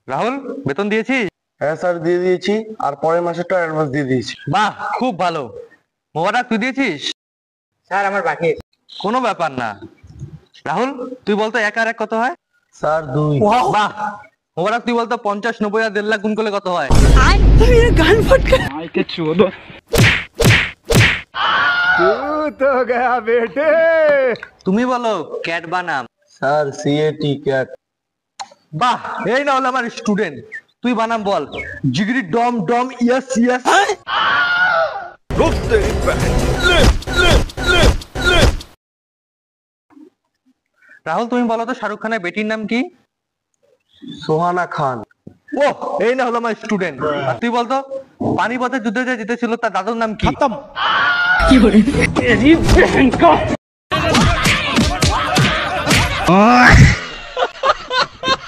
রাহুল, বেতন দিয়েছিস? হ্যাঁ স্যার, দিয়ে দিয়েছি। আর পরের মাসেরটা অ্যাডভান্স দিয়ে দিয়েছি। বাহ, খুব ভালো। মোবারক, তুই দিয়েছিস? স্যার আমার বাকি আছে। কোনো ব্যাপার না। রাহুল, তুই বলতো 1 আর 1 কত হয়? স্যার 2। বাহ। মোবারক, তুই বলতো 50, 90 আর 1.5 লাখ গুণ করলে কত হয়? তুমি বলো ক্যাট বানাম। Sir CAT cat. বাহ, এই না হলো আমার স্টুডেন্ট। তুই বানাম বল। জিগরি ডম ডম ইয়েস ইয়েস। রাহুল, তুমি বলো তো শাহরুখ খানের বেটির নাম কি? সোহানা খান। ও, এই না হলো আমার স্টুডেন্ট। আর তুই বলতো পানিপথের যুদ্ধে যে জিতেছিল তার দাদুর নাম কি? খতম।